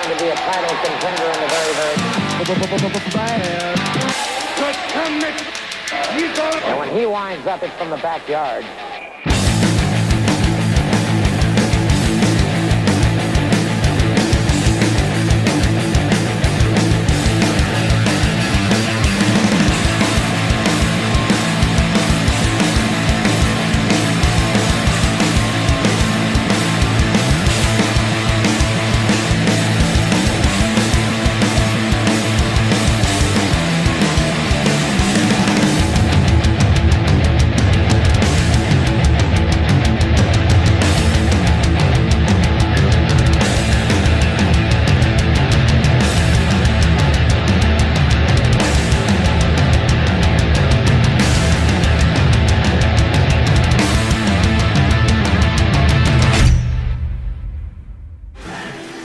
going to be a title contender in the very, and when he winds up, it's from the backyard.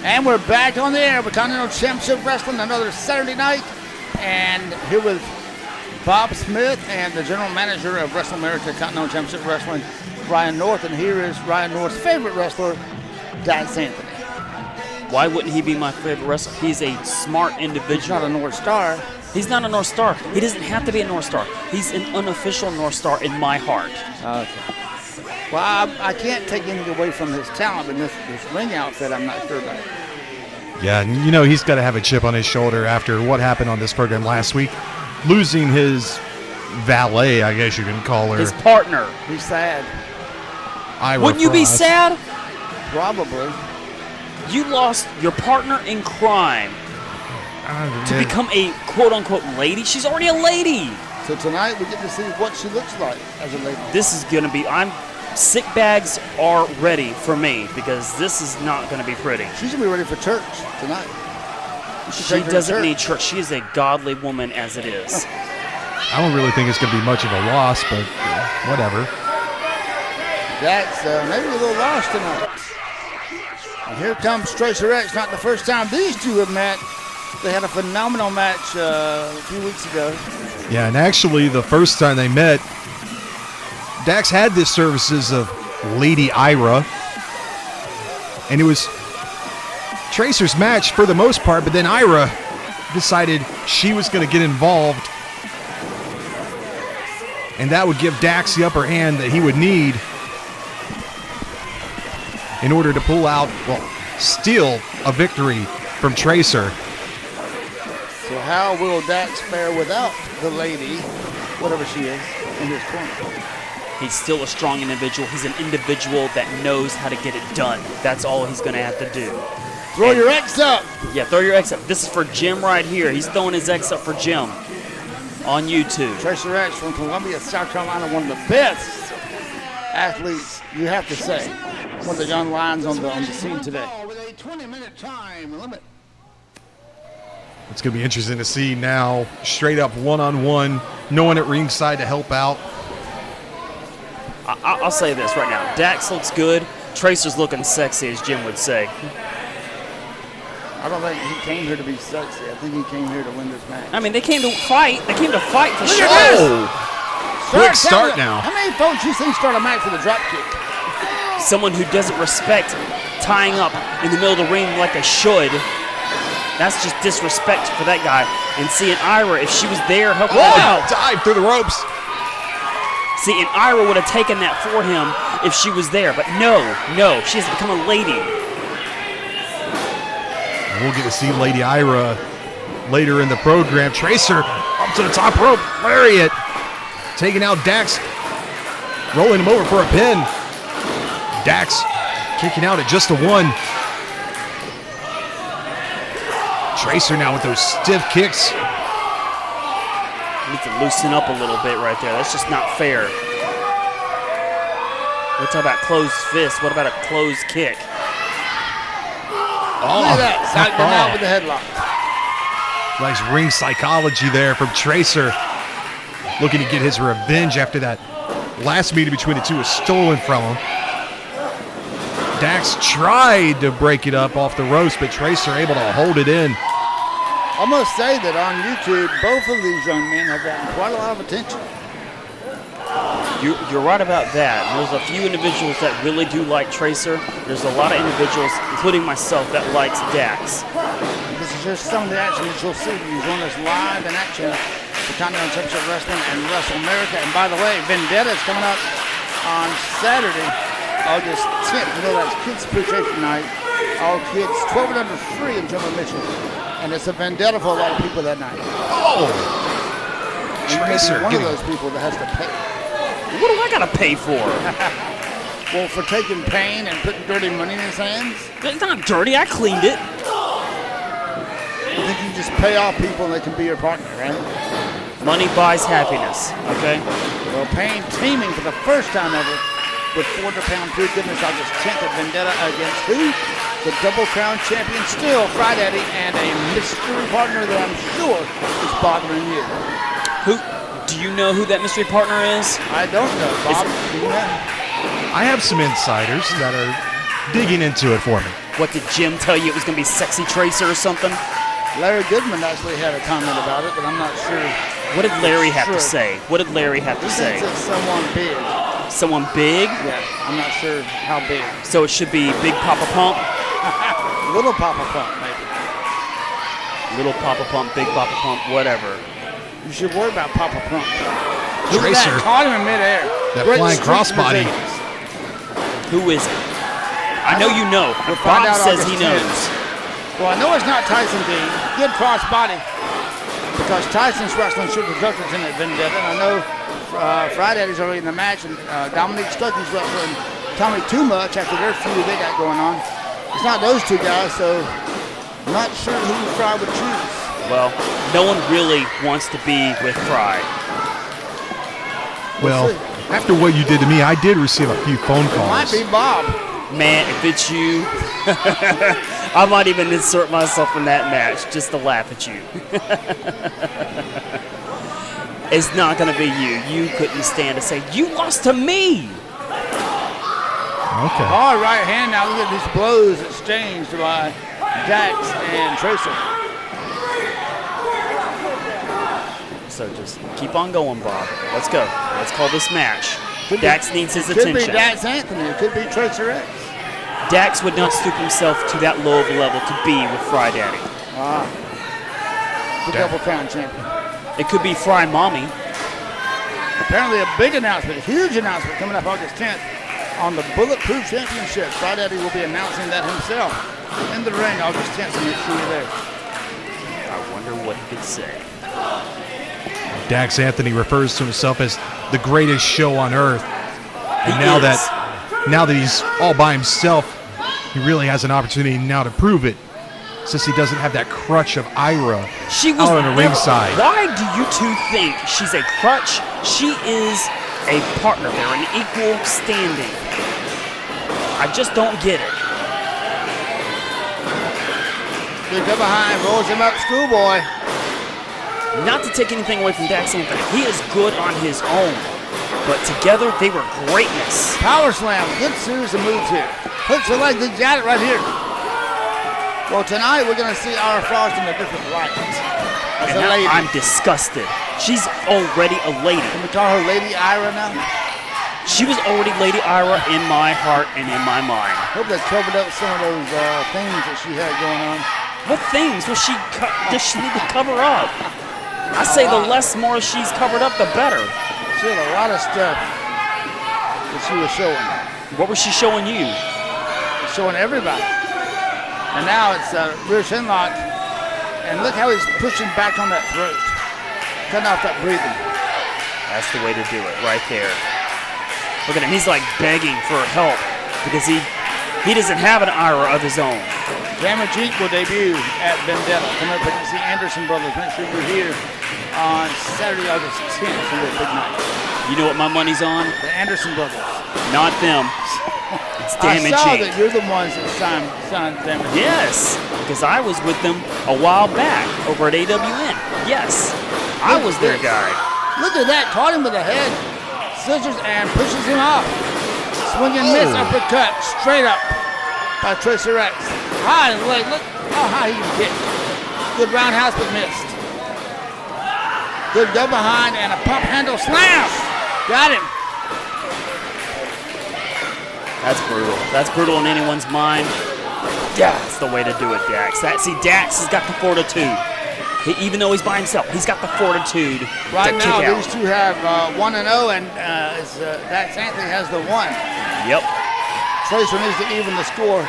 And we're back on the air with Continental Championship Wrestling, another Saturday night. And here with Bob Smith and the general manager of Wrestle America Continental Championship Wrestling, Ryan North. And here is Ryan North's favorite wrestler, Dax Anthony. Why wouldn't he be my favorite wrestler? He's a smart individual. He's not a North Star. He's not a North Star. He doesn't have to be a North Star. He's an unofficial North Star in my heart. Okay. Well, I can't take anything away from his talent, but this ring outfit, I'm not sure about. Yeah, you know he's got to have a chip on his shoulder after what happened on this program last week, losing his valet, I guess you can call her. His partner. He's sad. Eira Wouldn't you be sad? Probably. You lost your partner in crime to become a quote-unquote lady. She's already a lady. So tonight we get to see what she looks like as a lady. This is going to be, sick bags are ready for me because this is not going to be pretty. She's going to be ready for church tonight. She doesn't need church. She is a godly woman as it is. I don't really think it's going to be much of a loss, but whatever. That's maybe a little lost tonight. And here comes Tracer X. Not the first time these two have met. They had a phenomenal match a few weeks ago. Yeah, and actually the first time they met, Dax had the services of Lady Eira, and it was Tracer's match for the most part, but then Eira decided she was going to get involved, and that would give Dax the upper hand that he would need in order to pull out, well, steal a victory from Tracer. So how will Dax fare without the lady, whatever she is, in his corner? He's still a strong individual. He's an individual that knows how to get it done. That's all he's going to have to do. Throw your X up. Yeah, throw your X up. This is for Jim right here. He's throwing his X up for Jim on YouTube. Tracer X from Columbia, South Carolina, one of the best athletes, you have to say. One of the young lions on the scene today. With a 20-minute time limit. It's going to be interesting to see now, straight up one-on-one, no one at ringside to help out. I'll say this right now. Dax looks good. Tracer's looking sexy, as Jim would say. I don't think he came here to be sexy. I think he came here to win this match. I mean, they came to fight. They came to fight for sure. Quick start now. How many folks you seen start a match with a drop kick? Someone who doesn't respect tying up in the middle of the ring like they should. That's just disrespect for that guy. And seeing Eira, if she was there helping him out. Dive through the ropes. See, and Eira would have taken that for him if she was there. But no, she has become a lady. We'll get to see Lady Eira later in the program. Tracer up to the top rope. Lariat. Taking out Dax. Rolling him over for a pin. Dax kicking out at just a one. Tracer now with those stiff kicks. Needs to loosen up a little bit right there. That's just not fair. We're talking about closed fist. What about a closed kick? Oh, look at that. Psyched him out with the headlock. Nice ring psychology there from Tracer. Looking to get his revenge after that last meeting between the two was stolen from him. Dax tried to break it up off the ropes, but Tracer able to hold it in. I must say that on YouTube, both of these young men have gotten quite a lot of attention. You're right about that. There's a few individuals that really do like Tracer. There's a lot of individuals, including myself, that likes Dax. just some of the action that you'll see when you join us live in action for Continental Championship Wrestling and Wrestle America. And by the way, Vendetta is coming up on Saturday, August 10th. You know, that's Kids Appreciation Night. All kids 12 and under free in general admission. And it's a vendetta for a lot of people that night. Oh! Tracer. One of those people that has to pay. What do I gotta pay for? Well, for taking pain and putting dirty money in his hands. It's not dirty. I cleaned it. I think you just pay off people and they can be your partner, right? Money buys happiness. Okay. Well, Payne teaming for the first time ever with 400-pound pure goodness August 10th at Vendetta against who? The Double Crown champion still, Friday Daddy, and a mystery partner that I'm sure is bothering you. Who? Do you know who that mystery partner is? I don't know, Bob. Do you know? I have some insiders that are digging into it for me. What, did Jim tell you it was going to be Sexy Tracer or something? Larry Goodman actually had a comment about it, but I'm not sure. What did Larry have to say? What did Larry have to He say? thinks it's someone big. Someone big? Yeah, I'm not sure how big. So it should be Big Papa Pump? Little Papa Pump, maybe. Little Papa Pump, Big Papa Pump, whatever. You should worry about Papa Pump. Tracer. Caught him in midair. That Great flying street crossbody. resilience. Who is it? I know you know. We'll find Bob out says August he 10th. knows. Well, I know it's not Tyson Dean. Good crossbody. Because Tyson's wrestling Sugar Cookers in at Vendetta. And I know Friday's already in the match. And Dominique Stuckey's wrestling Tommy Too Much after their feud they got going on. It's not those two guys, so I'm not sure who Fry would choose. Well, no one really wants to be with Fry. Well, after what you did to me, I did receive a few phone calls. Might be Bob. Man, if it's you, I might even insert myself in that match just to laugh at you. It's not going to be you. You couldn't stand to say, you lost to me. Okay. All right hand now. Look at these blows exchanged by Dax and Tracer. So just keep on going, Bob. Let's go. Let's call this match. Could Dax needs his Could attention. be Dax Anthony. It could be Tracer X. Dax would not stoop himself to that low of a level to be with Fry Daddy. The Double Crown champion. It could be Fry Mommy. Apparently a big announcement, a huge announcement coming up August 10th on the Bulletproof Championship. Fry Daddy will be announcing that himself in the ring August 10th, so make sure you're there. I wonder what he could say. Dax Anthony refers to himself as the greatest show on earth. And He now is. that he's all by himself, he really has an opportunity now to prove it, since he doesn't have that crutch of Eira out on the ringside. Why do you two think she's a crutch? She is a partner. They're an equal standing. I just don't get it. They go behind, rolls him up, schoolboy. Not to take anything away from Dax Anthony. He is good on his own. But together, they were greatness. Power slam, good series of moves here. Hooks the leg, they got it right here. Well, tonight we're going to see Eira Frost in a different light. As And a now lady. I'm disgusted. She's already a lady. Can we call her Lady Eira now? She was already Lady Eira in my heart and in my mind. Hope they covered up some of those things that she had going on. What things does she need to cover up? I say the less more she's covered up, the better. She had a lot of stuff that she was showing. What was she showing you? Showing everybody. And now it's rear chin lock. And look how he's pushing back on that throat. Cutting off that breathing. That's the way to do it, right there. Look at him, he's like begging for help because he doesn't have an Eira of his own. Damage Inc. will debut at Vendetta. Come up against the Anderson brothers. Make sure you're here on Saturday, August 10th for the big night. You know what my money's on? The Anderson brothers. Not them. It's Damage I saw Inc. that you're the ones that signed Damage Inc. Yes, because I was with them a while back over at AWN. Yes, I was their guy. Look at that. Caught him with a head. Scissors and pushes him off. Swing and miss uppercut. Straight up by Tracer X. High leg. Look how high he can get. Good roundhouse but missed. Good go behind and a pump handle slam. Got him. That's brutal. That's brutal in anyone's mind. Yeah, that's the way to do it, Dax. See, Dax has got the fortitude. Even though he's by himself, he's got the fortitude Right to now, kick out. these two have 1-0, and Dax Anthony has the 1. Yep, Tracer needs to even the score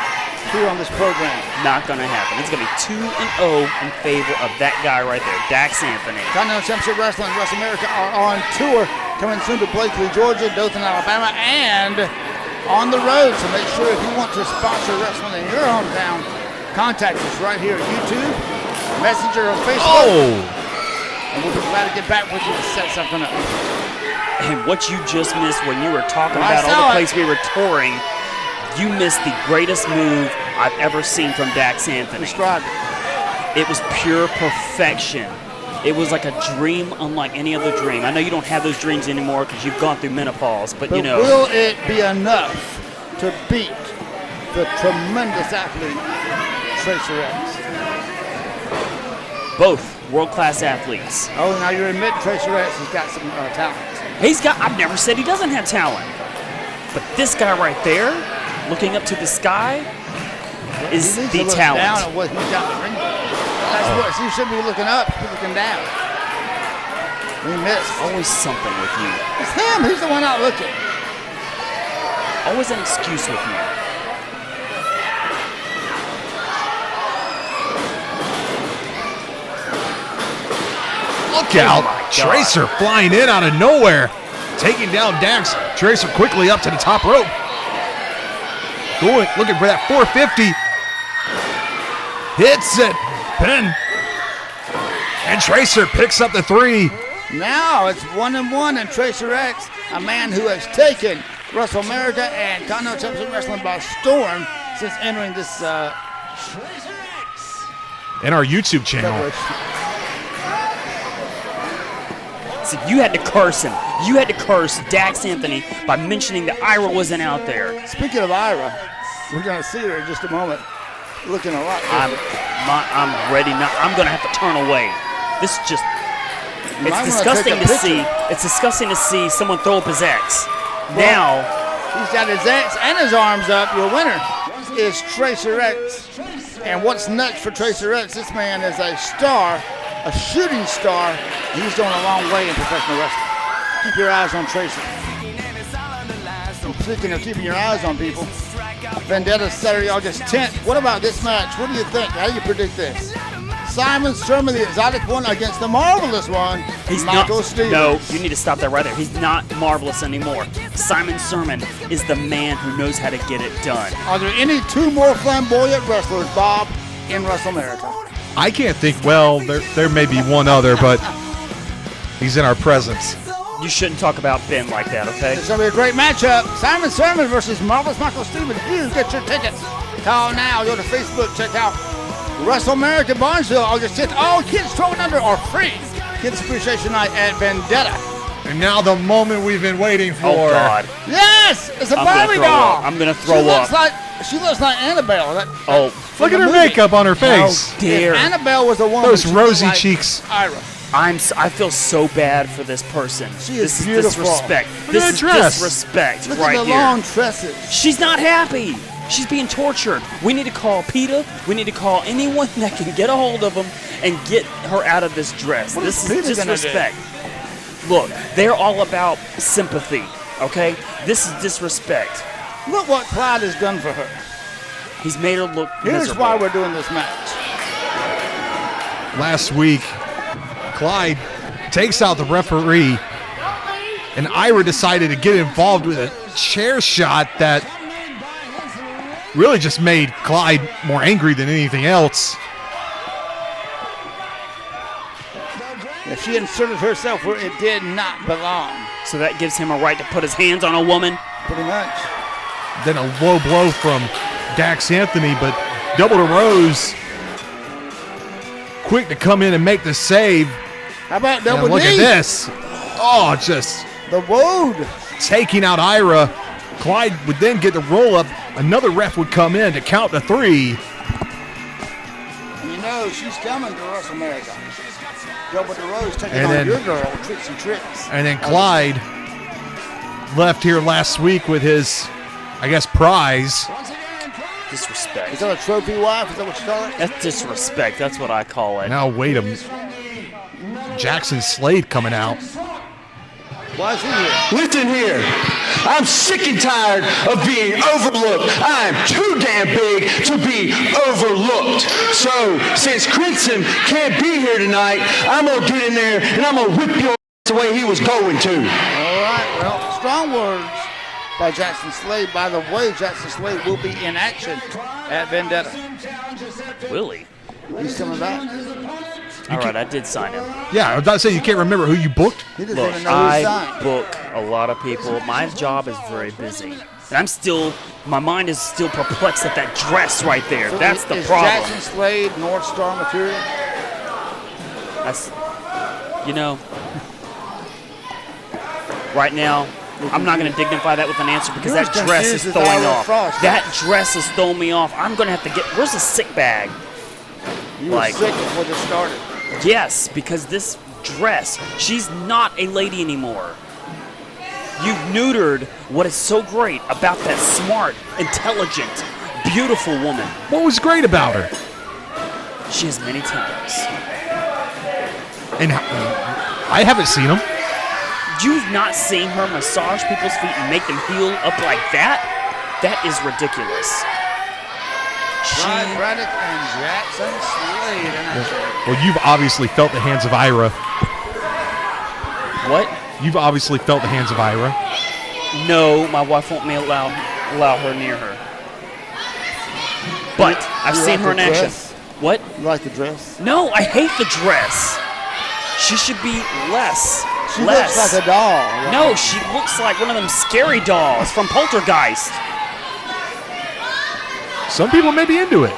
here on this program. not going to happen. It's going to be 2-0 in favor of that guy right there, Dax Anthony. Continental Championship Wrestling and Wrestle America are on tour, coming soon to Blakely, Georgia, Dothan, Alabama, and on the road. So make sure if you want to sponsor wrestling in your hometown, contact us right here at YouTube, Messenger, or Facebook. And we'll be glad to get back with you to set something up. And what you just missed when you were talking I about all saw the it. places we were touring, you missed the greatest move I've ever seen from Dax Anthony. Describe it. It was pure perfection. It was like a dream unlike any other dream. I know you don't have those dreams anymore because you've gone through menopause, but you know. Will it be enough to beat the tremendous athlete, Tracer X? Both world-class athletes. Oh, now you're admitting Tracer X has got some talent. I've never said he doesn't have talent. But this guy right there, looking up to the sky, is He needs the to look talent. down at what he's got in the ring. That's what he should be looking up, he's looking down. He missed. Always something with you. It's him. He's the one out looking. Always an excuse with you. Look out. my God. Tracer flying in out of nowhere. Taking down Dax. Tracer quickly up to the top rope. Looking for that 450. Hits it. Pin. And Tracer picks up the 3. Now it's 1-1, and Tracer X, a man who has taken Wrestle America and Continental Championship Wrestling by storm since entering this In our YouTube channel. federation. See, you had to curse him. You had to curse Dax Anthony by mentioning that Eira wasn't out there. Speaking of Eira, we're going to see her in just a moment. Looking a lot different. I'm ready now. I'm going to have to turn away. This is just, You might it's wanna disgusting take a to see. picture. It's disgusting to see someone throw up his ex. Well, Now, he's got his X and his arms up. Your winner is Tracer X. And what's next for Tracer X? This man is a star, a shooting star, and he's going a long way in professional wrestling. Keep your eyes on Tracer. And speaking of keeping your eyes on people, Vendetta Saturday, August 10th. What about this match? What do you think? How do you predict this? Simon Sermon, the exotic one, against the marvelous one, he's Michael not. Stevens. No, you need to stop that right there. He's not marvelous anymore. Simon Sermon is the man who knows how to get it done. Are there any two more flamboyant wrestlers, Bob, in Wrestle America? I can't think. Well, there may be one other, but he's in our presence. You shouldn't talk about Ben like that, okay? It's going to be a great matchup. Simon Sermon versus Marvelous Michael Stevens. You get your tickets. Call now. Go to Facebook. Check out Wrestle America Barnesville, August 10th. All kids 12 and under are free. Kids Appreciation Night at Vendetta. And now the moment we've been waiting for. Oh, God. Yes! It's a I'm gonna Barbie throw doll. up. I'm gonna throw up. She looks like Annabelle. Oh, Look at her movie. makeup on her how face. dare. Annabelle was a woman. Those she looked rosy like cheeks. Ira. I feel so bad for this person. She is This is beautiful. disrespect. Look at This that is dress. disrespect Look right at the here. long tresses. She's not happy. She's being tortured. We need to call PETA. We need to call anyone that can get a hold of him and get her out of this dress. What This is is PETA gonna disrespect. Look, they're all about sympathy, okay? This is disrespect. Look what Clyde has done for her. He's made her look Here's miserable. why we're doing this match. Last week, Clyde takes out the referee, and Eira decided to get involved with a chair shot that really just made Clyde more angry than anything else. Yeah, she inserted herself where it did not belong. So that gives him a right to put his hands on a woman. Pretty much. Then a low blow from Dax Anthony, but Double to Rose quick to come in and make the save. How about And double look D? at this. Oh, just The wound. taking out Eira. Clyde would then get the roll up. Another ref would come in to count to 3. And you know she's coming to Wrestle America. Double the Rose taking And on then- your girl, Trixie Tricks. And then Clyde left here last week with his, I guess, prize. Disrespect. Is that a trophy wife? Is that what you call it? That's disrespect. That's what I call it. Now wait a minute. Jackson Slade coming out. Why is he here? Listen here. I'm sick and tired of being overlooked. I'm too damn big to be overlooked. So, since Crimson can't be here tonight, I'm going to get in there and I'm going to whip your ass the way he was going to. All right, well, strong words by Jackson Slade. By the way, Jackson Slade will be in action at Vendetta. Will he? He's coming back. All right, I did sign him. Yeah, I was about to say you can't remember who you booked. He doesn't Look, even know who he I signed. book a lot of people. My job is very busy. And my mind is still perplexed at that dress right there. So That's the is problem. Jackson Slade North Star material? That's, right now, I'm not going to dignify that with an answer because You're that as dress confused is as throwing Ira off. Frost. That dress is throwing me off. I'm going to have to where's the sick bag? You were sick before this started. Yes, because this dress, she's not a lady anymore. You've neutered what is so great about that smart, intelligent, beautiful woman. What was great about her? She has many talents. And I haven't seen them. You've not seen her massage people's feet and make them heal up like that? That is ridiculous. Ryan Braddock and Jackson Slade in action. Well, you've obviously felt the hands of Eira. What? You've obviously felt the hands of Eira. No, my wife won't allow her near her. But I've You seen like her in the action. dress? What? You like the dress? No, I hate the dress. She should be less. She looks like a doll. Right? No, she looks like one of them scary dolls from Poltergeist. Some people may be into it.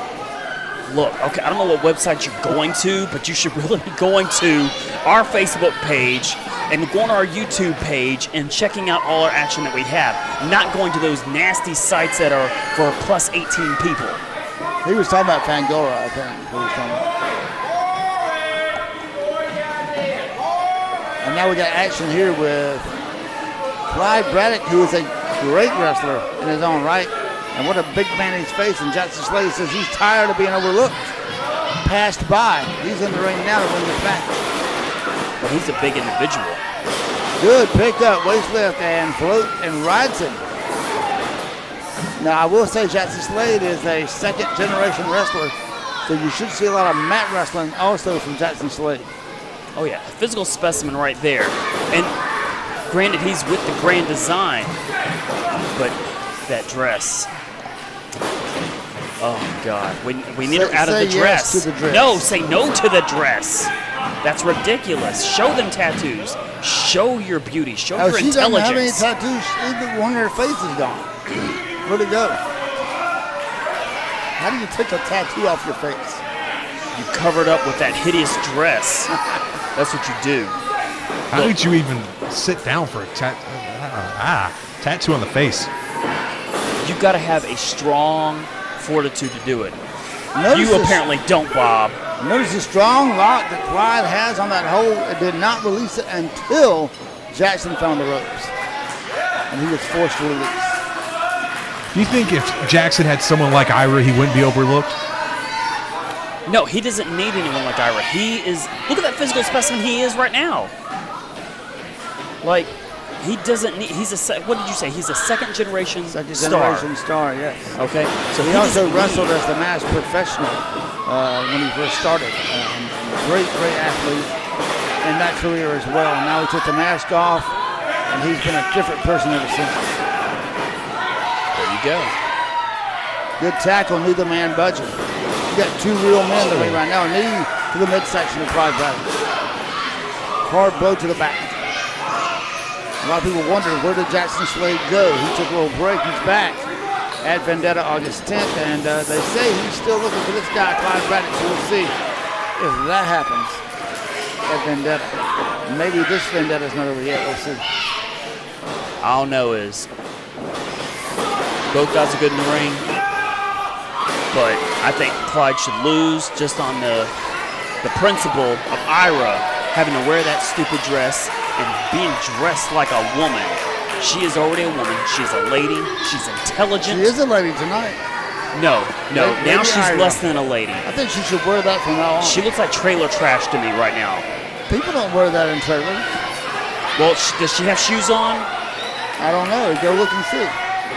Look, okay, I don't know what website you're going to, but you should really be going to our Facebook page and going to our YouTube page and checking out all our action that we have. Not going to those nasty sites that are for plus 18 people. He was talking about Fangora, I think. He was talking about. And now we got action here with Clyde Braddock, who is a great wrestler in his own right. And what a big man he's facing. Jackson Slade says he's tired of being overlooked. Passed by. He's in the ring now to win this match. But he's a big individual. Good pick up, waist lift, and float, and rides him. Now, I will say Jackson Slade is a second-generation wrestler, so you should see a lot of mat wrestling also from Jackson Slade. Oh, yeah, a physical specimen right there. And granted, he's with the Grand Design, but that dress. Oh, God. We need her out of the dress. Yes to the dress. No, say no to the dress. That's ridiculous. Show them tattoos. Show your beauty. Show your She doesn't have any intelligence. tattoos. Even one of her face is gone. Where'd it go? How do you take a tattoo off your face? You covered up with that hideous dress. That's what you do. How did you even sit down for a tattoo on the face? You got to have a strong fortitude to do it. Notice You this- apparently don't, Bob. Notice the strong lock that Clyde has on that hole. It did not release it until Jackson found the ropes. And he was forced to release. Do you think if Jackson had someone like Eira, he wouldn't be overlooked? No, he doesn't need anyone like Eira. He is, look at that physical specimen he is right now. Like, he doesn't need, what did you say? He's a second generation star. Second-generation star, yes. Okay, so He also doesn't wrestled need- as the masked professional when he first started. Great athlete in that career as well. Now he took the mask off, and he's been a different person ever since. There you go. Good tackle, neither man budging. You got two real men in the ring right now. A knee to the midsection of Clyde Braddock. Hard blow to the back. A lot of people wonder, where did Jackson Slade go? He took a little break. He's back at Vendetta August 10th, and they say he's still looking for this guy, Clyde Braddock, so we'll see if that happens at Vendetta. Maybe this Vendetta's not over yet. We'll see. All I know is both guys are good in the ring, but I think Clyde should lose just on the principle of Eira having to wear that stupid dress and being dressed like a woman. She is already a woman. She's a lady. She's intelligent. She is a lady tonight. No. Lady Now she's Eira. less than a lady. I think she should wear that from now on. She looks like trailer trash to me right now. People don't wear that in trailers. Well, does she have shoes on? I don't know. Go look and see.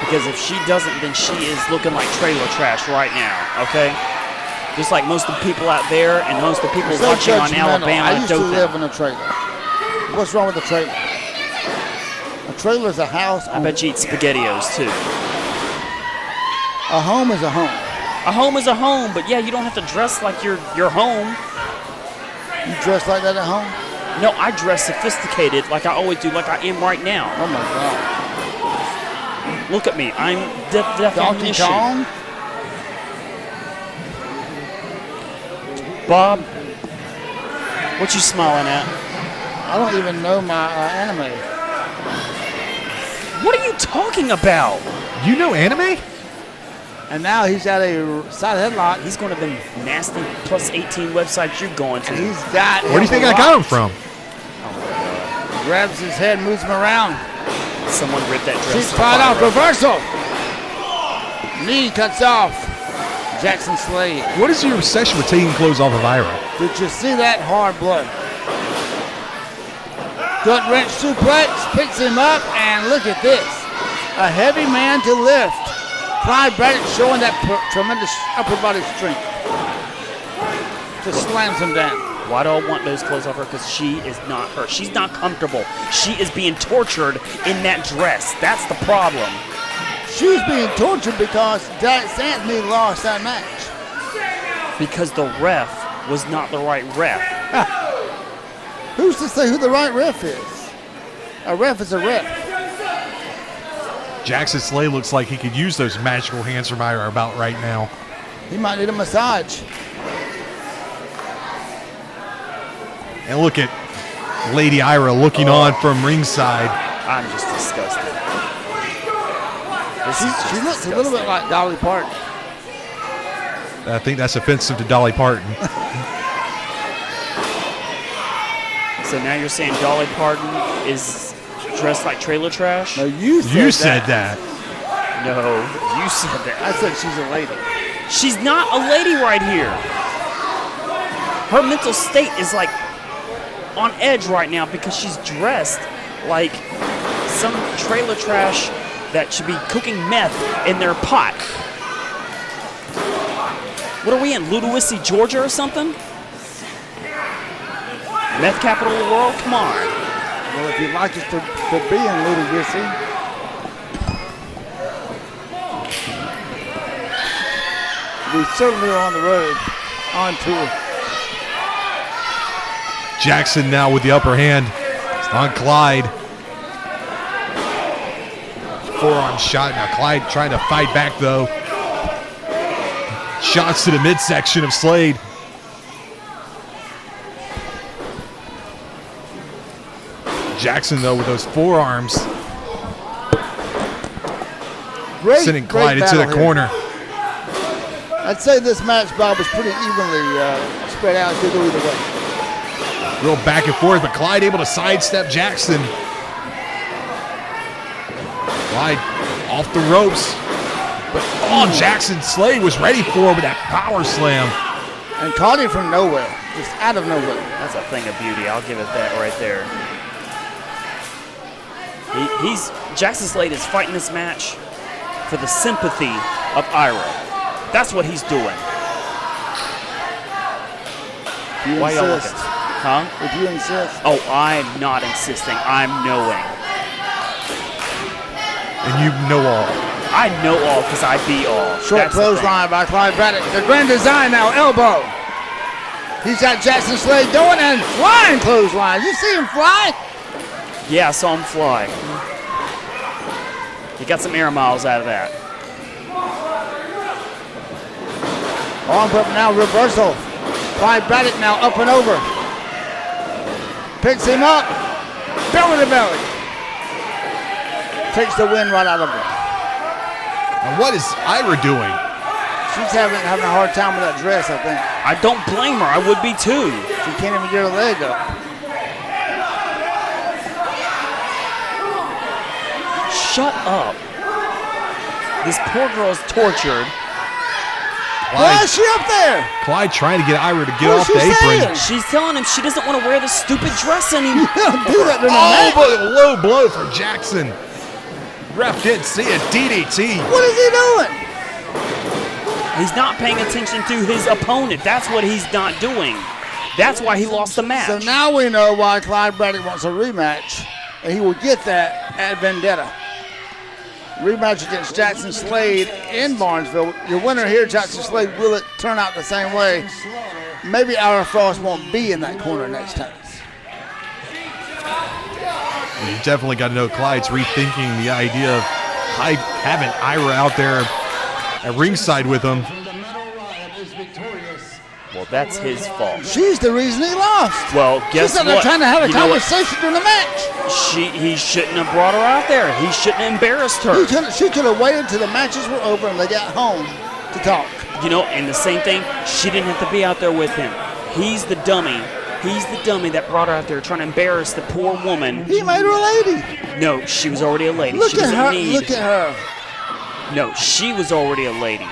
Because if she doesn't, then she is looking like trailer trash right now, okay? Just like most of the people out there and most of the people So watching on judgmental. Alabama I used to Dothan. live in a trailer. What's wrong with a trailer? A trailer is a house. I bet you eat SpaghettiOs too. A home is a home. A home is a home, but yeah, you don't have to dress like your home. You dress like that at home? No, I dress sophisticated like I always do, like I am right now. Oh my God. Look at me. I'm Donkey definition. Kong? Bob, what you smiling at? I don't even know my anime. What are you talking about? You know anime? And now he's at a side headlock. He's going to the nasty plus 18 website you're going to. He's got. Where do you think I got him from? Grabs his head, moves him around. Someone ripped that dress. She's fired off. Reversal. Knee cuts off. Jackson Slade. What is your obsession with taking clothes off of Eira? Did you see that hard blood? Gut wrench suplex, picks him up, and look at this. A heavy man to lift. Clyde Braddock showing that tremendous upper body strength. Just slams him down. Why do I want those clothes off her? Because she is not her. She's not comfortable. She is being tortured in that dress. That's the problem. She was being tortured because Dax Anthony lost that match. Because the ref was not the right ref. Who's to say who the right ref is? A ref is a ref. Jackson Slade looks like he could use those magical hands from Eira about right now. He might need a massage. And look at Lady Eira looking on from ringside. I'm just disgusted. She looks a little bit like Dolly Parton. I think that's offensive to Dolly Parton. So now you're saying Dolly Parton is dressed like trailer trash? No, you said that. No, you said that. I said she's a lady. She's not a lady right here. Her mental state is like on edge right now because she's dressed like some trailer trash that should be cooking meth in their pot. What are we in, Ludowici, Georgia or something? Meth capital of the world? Come on. Well, if you'd like us to be in Ludowici. We certainly are on the road, on tour. Jackson now with the upper hand on Clyde. Forearm shot. Now Clyde trying to fight back though. Shots to the midsection of Slade. Jackson though with those forearms. Sending Clyde into the corner. I'd say this match, Bob, was pretty evenly spread out. It could go either way. Real back and forth, but Clyde able to sidestep Jackson. Clyde off the ropes. But Jackson Slade was ready for him with that power slam. And caught him from nowhere, just out of nowhere. That's a thing of beauty. I'll give it that right there. Jackson Slade is fighting this match for the sympathy of Eira. That's what he's doing. You Why y'all insist. looking? Huh? If you insist. Oh, I'm not insisting. I'm knowing. And you know all. I know all because I be all. Short That's the thing. clothesline by Clyde Braddock. The grand design now, elbow. He's got Jackson Slade going and flying clothesline. You see him fly? Yeah, I saw him fly. He got some air miles out of that. Arm whip now, reversal. Clyde Braddock now up and over. Picks him up. Belly to belly. Takes the wind right out of him. And what is Eira doing? She's having a hard time with that dress, I think. I don't blame her. I would be too. She can't even get her leg up. Shut up. This poor girl is tortured. Why is she up there? Clyde trying to get Eira to get What off is the she apron. saying? She's telling him she doesn't want to wear the stupid dress anymore. Don't do that during the Oh, match. but a low blow for Jackson. Ref didn't see a DDT. What is he doing? He's not paying attention to his opponent. That's what he's not doing. That's why he lost the match. So now we know why Clyde Braddock wants a rematch, and he will get that at Vendetta. Rematch against Jackson Slade in Barnesville. Your winner here, Jackson Slade. Will it turn out the same way? Maybe Ira Frost won't be in that corner next time. You definitely got to know Clyde's rethinking the idea of having Eira out there at ringside with him. Well, that's his fault. She's the reason he lost. Well, guess She's out what? there trying to have a You know what? conversation during the match. He shouldn't have brought her out there. He shouldn't have embarrassed her. She could have waited until the matches were over and they got home to talk. You know, and the same thing, she didn't have to be out there with him. He's the dummy. He's the dummy that brought her out there trying to embarrass the poor woman. He made her a lady. No, she was already a lady. Look She at doesn't her. need- Look at her. No, she was already a lady.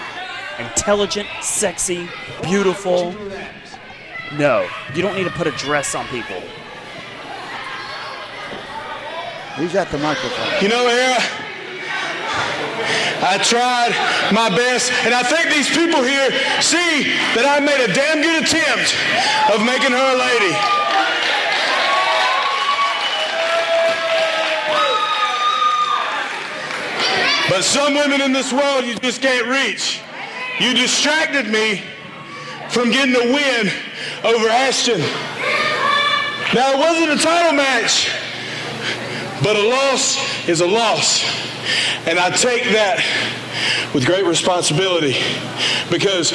Intelligent, sexy, beautiful. No, you don't need to put a dress on people. He's got the microphone. You know, Eira, I tried my best, and I think these people here see that I made a damn good attempt of making her a lady. But some women in this world you just can't reach. You distracted me from getting a win over Ashton. Now, it wasn't a title match, but a loss is a loss. And I take that with great responsibility because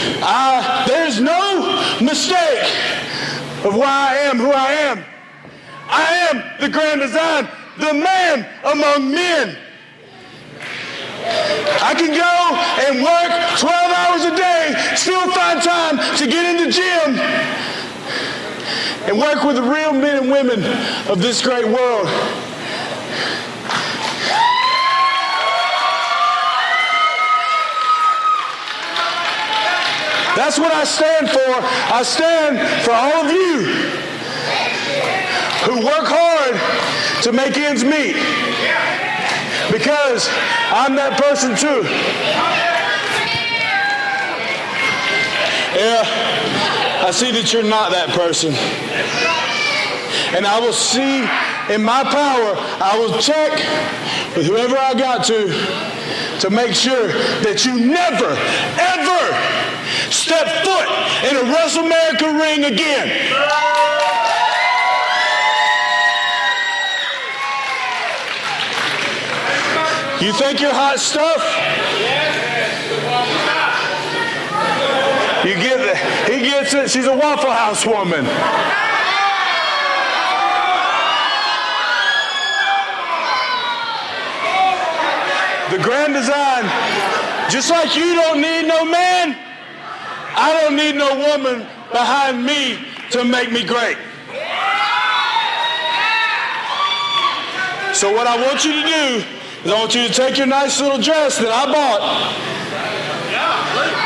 there's no mistake of why I am who I am. I am the Grand Design, the man among men. I can go and work 12 hours a day, still find time to get in the gym and work with the real men and women of this great world. That's what I stand for. I stand for all of you who work hard to make ends meet. Because I'm that person too. Yeah, I see that you're not that person. And I will see in my power, I will check with whoever I got to make sure that you never, ever step foot in a WrestleMania ring again. You think you're hot stuff? You get it. He gets it. She's a Waffle House woman. The Grand Design, just like you don't need no man, I don't need no woman behind me to make me great. So what I want you to do is I want you to take your nice little dress that I bought.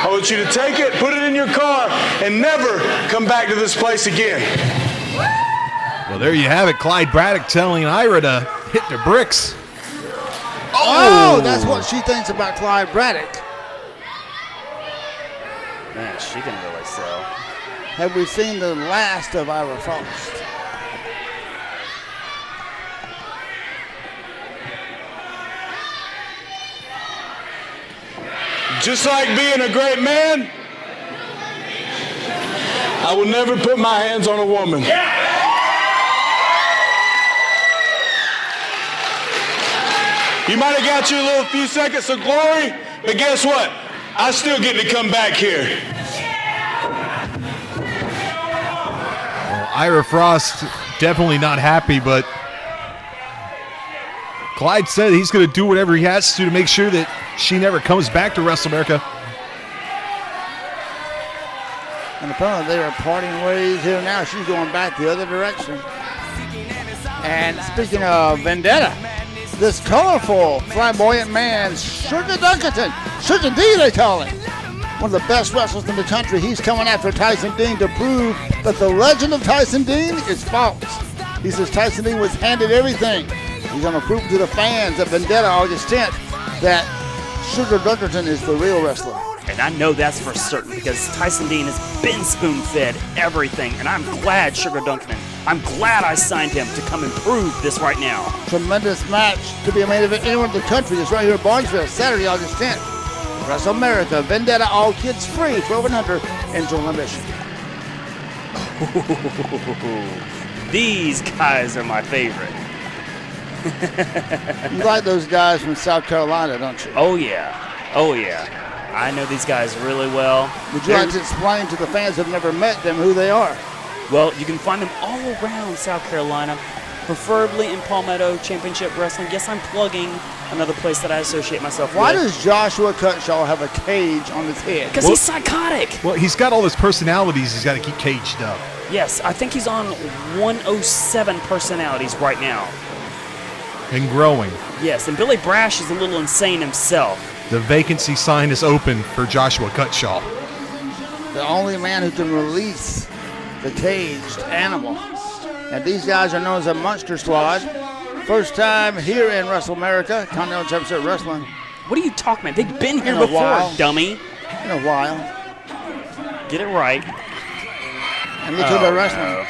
I want you to take it, put it in your car, and never come back to this place again. Well, there you have it. Clyde Braddock telling Eira to hit the bricks. Oh, that's what she thinks about Clyde Braddock. Man, she can really sell. Have we seen the last of Ira Frost? Just like being a great man, I will never put my hands on a woman. You might have got you a little few seconds of glory, but guess what? I still get to come back here. Well, Ira Frost definitely not happy, but Clyde said he's going to do whatever he has to make sure that she never comes back to WrestleMania. And apparently they are parting ways here now. She's going back the other direction. And speaking of Vendetta, this colorful, flamboyant man, Sugar Dunkerton, Sugar D they call him, one of the best wrestlers in the country. He's coming after Tyson Dean to prove that the legend of Tyson Dean is false. He says Tyson Dean was handed everything. He's going to prove to the fans at Vendetta August 10th that Sugar Dunkerton is the real wrestler. And I know that's for certain because Tyson Dean has been spoon-fed everything, and I'm glad Sugar Dunkerton, I'm glad I signed him to come and prove this right now. Tremendous match to be a main event anywhere in the country. It's right here in Barnesville, Saturday, August 10th. Wrestle America, Vendetta, all kids free, 12 and under, in general admission. These guys are my favorite. You like those guys from South Carolina, don't you? Oh, yeah. Oh, yeah. I know these guys really well. Would you like to explain to the fans who have never met them who they are? Well, you can find them all around South Carolina, preferably in Palmetto Championship Wrestling. Yes, I'm plugging another place that I associate myself Why with. does Joshua Cutshaw have a cage on his head? Because he's psychotic. Well, he's got all those personalities he's got to keep caged up. Yes, I think he's on 107 personalities right now. And growing. Yes, and Billy Brash is a little insane himself. The vacancy sign is open for Joshua Cutshaw. The only man who can release the caged animal. And these guys are known as a Monster Squad. First time here in Wrestle America, Continental Championship Wrestling. What are you talking about? They've been here In a before, while. dummy. In a while. Get it right. And look who they're wrestling.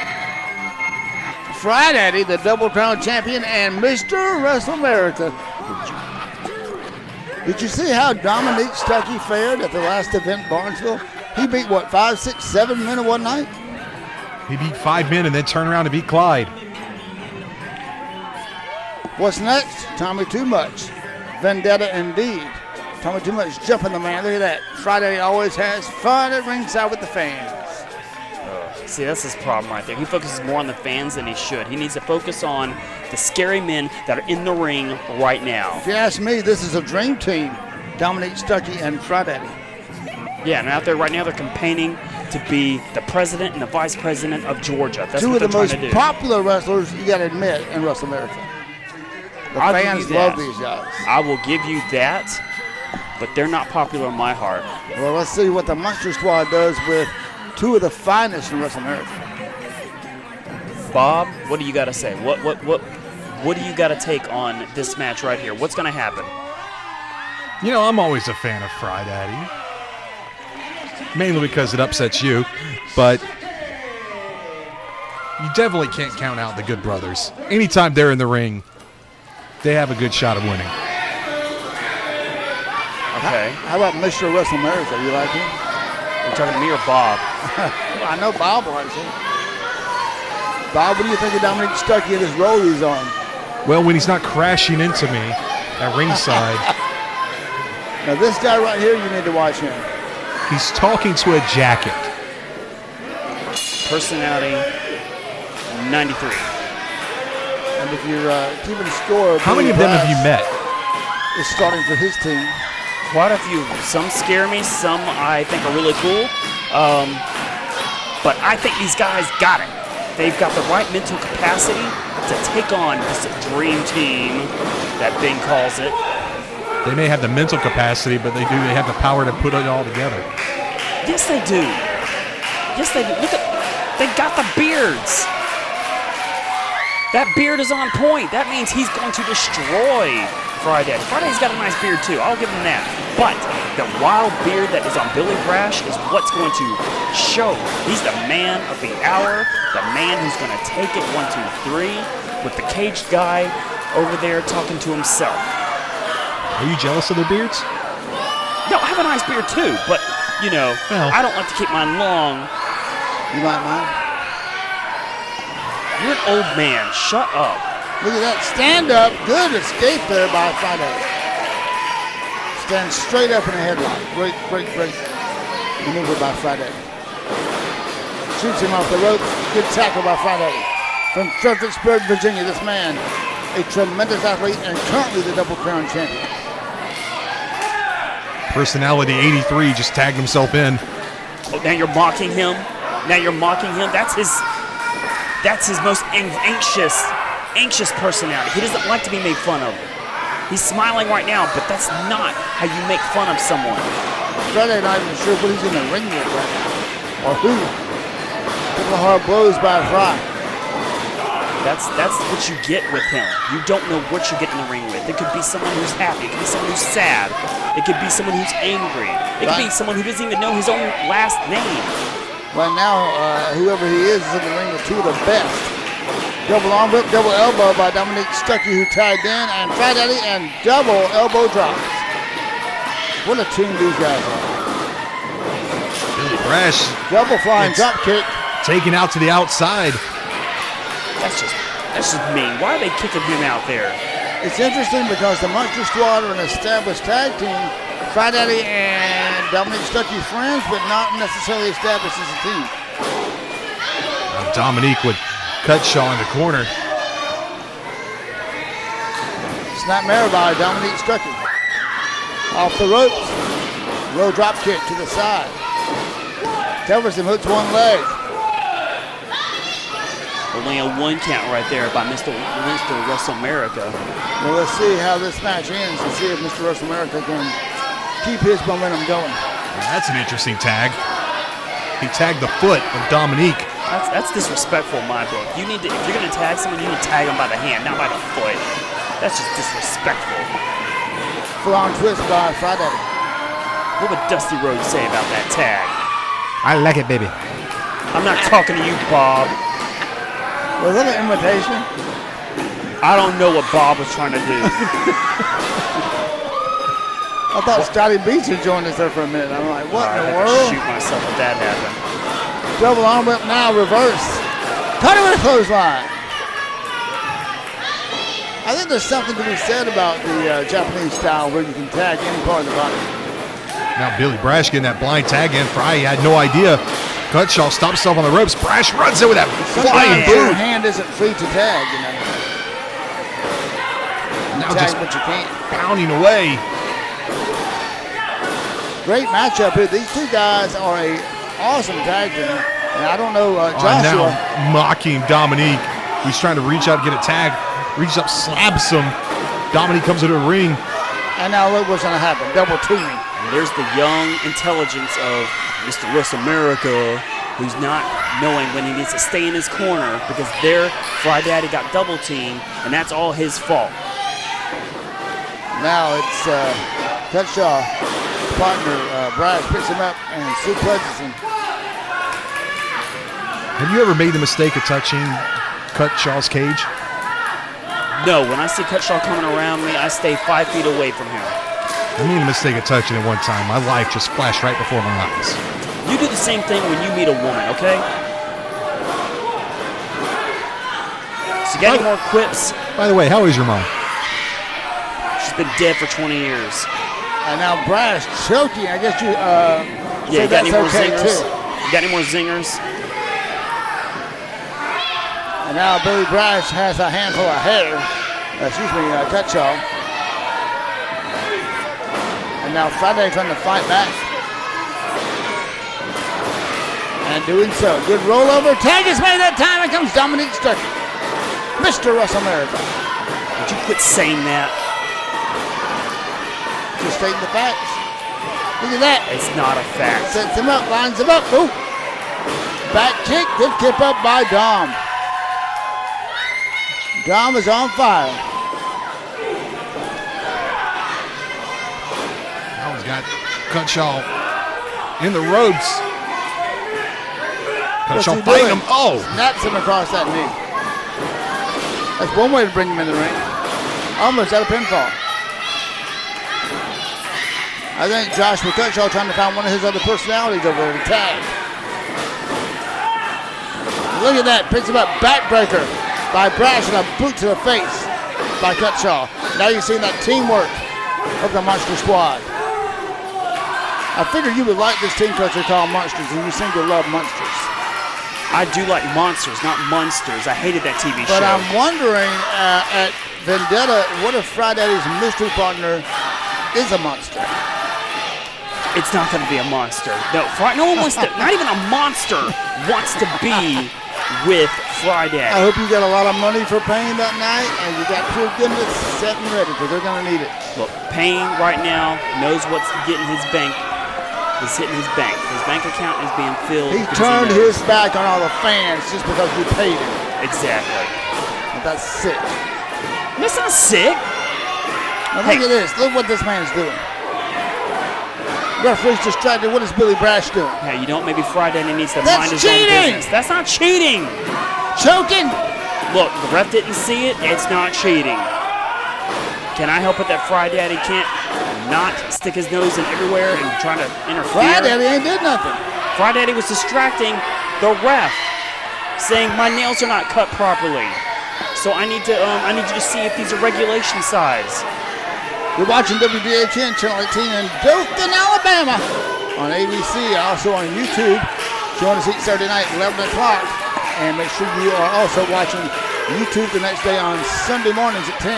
Friday, the Double Crown Champion and Mr. Wrestle America. Did you see how Dominique Stuckey fared at the last event in Barnesville? He beat, what, 5, 6, 7 men in one night? He beat 5 men and then turned around and beat Clyde. What's next? Tommy Too Much. Vendetta indeed. Tommy Too Much jumping the man. Look at that. Friday always has fun at ringside with the fans. See, that's his problem right there. He focuses more on the fans than he should. He needs to focus on the scary men that are in the ring right now. If you ask me, this is a dream team. Dominique Stuckey and Friday. Yeah, and out there right now they're campaigning to be the president and the vice president of Georgia. That's Two what of they're the trying most to do. popular wrestlers, you got to admit, in Wrestle America. The I'll give fans you love that. these guys. I will give you that, but they're not popular in my heart. Well, let's see what the Monster Squad does with two of the finest in Wrestle America. Bob, what do you got to say? What do you got to take on this match right here? What's going to happen? You know, I'm always a fan of Fry Daddy. Mainly because it upsets you, but you definitely can't count out the Good Brothers. Anytime they're in the ring, they have a good shot of winning. Okay. How about Mr. Wrestle America? You like him? Are you talking to me or Bob? I know Bob likes him. Bob, what do you think of Dominique Stuckey and his role he's on? Well, when he's not crashing into me at ringside, Now, this guy right here, you need to watch him. he's talking to a jacket. Personality 93. And if you're keeping score, How many of them have you met? Is starting for his team. Quite a few. Some scare me, some I think are really cool. But I think these guys got it. They've got the right mental capacity to take on this dream team that Ben calls it. They may have the mental capacity, but they have the power to put it all together. Yes, they do. Yes, they do. Look at, they got the beards. That beard is on point. That means he's going to destroy Friday. Friday's got a nice beard too. I'll give him that. But the wild beard that is on Billy Brash is what's going to show he's the man of the hour, the man who's going to take it 1, 2, 3 with the caged guy over there talking to himself. Are you jealous of their beards? No, I have a nice beard too, but you know, Well. I don't like to keep mine long. You might mind. You're an old man. Shut up. Look at that stand up. Good escape there by Friday. Stand straight up in a headlock. Great maneuver by Friday. Shoots him off the ropes. Good tackle by Friday. From Fredericksburg, Virginia, this man, a tremendous athlete and currently the Double Crown champion. Personality 83 just tagged himself in. Oh, now you're mocking him. Now you're mocking him. That's his most anxious personality. He doesn't like to be made fun of. He's smiling right now, but that's not how you make fun of someone. Friday not even sure what he's in the ring with right now. Or who. A couple of hard blows by Fry. That's what you get with him. You don't know what you get in the ring with. It could be someone who's happy. It could be someone who's sad. It could be someone who's angry. It could be someone who doesn't even know his own last name. Right now, whoever he is in the ring with two of the best. Double arm whip, double elbow by Dominique Stuckey, who tagged in, and Fry Daddy, and double elbow drops. What a team these guys are. Billy Brash Double flying drop kick. taken out to the outside. That's just mean. Why are they kicking him out there? It's interesting because the Monster Squad are an established tag team. Fry Daddy and Dominique Stuckey friends, but not necessarily established as a team. Dominique with Cutshaw in the corner. Snapmare by Dominique Stuckey. Off the ropes. Low drop kick to the side. Telverson hooks one leg. Only a one count right there by Mr. WrestleAmerica. Well, let's see how this match ends and see if Mr. WrestleAmerica can keep his momentum going. That's an interesting tag. He tagged the foot of Dominique. That's disrespectful in my book. If you're going to tag someone, you need to tag them by the hand, not by the foot. That's just disrespectful. Full-on twist by Fry Daddy. What would Dusty Rhodes say about that tag? I like it, baby. I'm not talking to you, Bob. Was that an invitation? I don't know what Bob was trying to do. I thought Scotty Beach had joined us there for a minute. I'm like, what in the I world? shoot myself if that happened. Double arm whip now, reverse. Cut it with a clothesline. I think there's something to be said about the Japanese style where you can tag any part of the body. Now Billy Brash getting that blind tag in. Fry had no idea. Cutshaw stops himself on the ropes. Brash runs in with that flying Sometimes your boot. hand isn't free to tag, you know. You Now tag just what you can. pounding away. Great matchup here. These two guys are a awesome tag team. And I don't know, Now Joshua. mocking Dominique, who's trying to reach out to get a tag. Reaches up, slabs him. Dominique comes into the ring. And now look what's going to happen. Double teaming. And there's the young intelligence of Mr. WrestleAmerica, who's not knowing when he needs to stay in his corner because their Fry Daddy got double teamed, and that's all his fault. Now it's Cutshaw, partner, Bryce picks him up and suplexes him. Have you ever made the mistake of touching Cutshaw's cage? No, when I see Cutshaw coming around me, I stay 5 feet away from him. I made the mistake of touching it one time. My life just flashed right before my eyes. You do the same thing when you meet a woman, okay? So you got any more quips? By the way, how is your mom? She's been dead for 20 years. And now Brash choking. I guess you Yeah, say you got any that's more okay zingers? too. You got any more zingers? And now Billy Brash has a handful of hair. Cutshaw. And now Friday trying to fight back. And doing so. Good rollover. Tag is made that time. Here comes Dominique Stuckey. Mr. WrestleAmerica. Would you quit saying that? Just stating the facts. Look at that. It's not a fact. Sets him up. Lines him up. Ooh. Back kick. Good kip up by Dom. Dom is on fire. Now he's got Cutshaw in the ropes. What's he Cutshaw fighting doing? him. Oh! Snaps him across that knee. That's one way to bring him in the ring. Almost at a pinfall. I think Joshua Cutshaw trying to find one of his other personalities over there to tag. Look at that. Picks him up. Backbreaker by Brash and a boot to the face by Cutshaw. Now you're seeing that teamwork of the Monster Squad. I figured you would like this team because they're called Monsters, and you seem to love Monsters. I do like monsters, not monsters. I hated that TV show. But I'm wondering at Vendetta, what if Fry Daddy's mystery partner is a monster? It's not going to be a monster. No one wants to, not even a monster wants to be with Fry Daddy. I hope you got a lot of money for Payne that night, and you got Pure Goodness set and ready, because they're going to need it. Look, Payne right now knows what's getting his bank is hitting his bank. His bank account is being filled. He because turned knows. his back on all the fans just because you paid him. Exactly. That's sick. That's not sick. Now look at this. Look what this man's doing. Referee's distracted. What is Billy Brash doing? Yeah, you know what? Maybe Friday he needs to That's mind his cheating! own business. That's not cheating. Choking. Look, the ref didn't see it. It's not cheating. Can I help it that Fry Daddy can't not stick his nose in everywhere and try to interfere? Fry Daddy ain't did nothing. Fry Daddy was distracting the ref, saying my nails are not cut properly. So I need you to see if these are regulation size. You're watching WDHN Channel 18 in Dothan, Alabama on ABC, also on YouTube. Join us each Saturday night at 11 o'clock. And make sure you are also watching YouTube the next day on Sunday mornings at 10.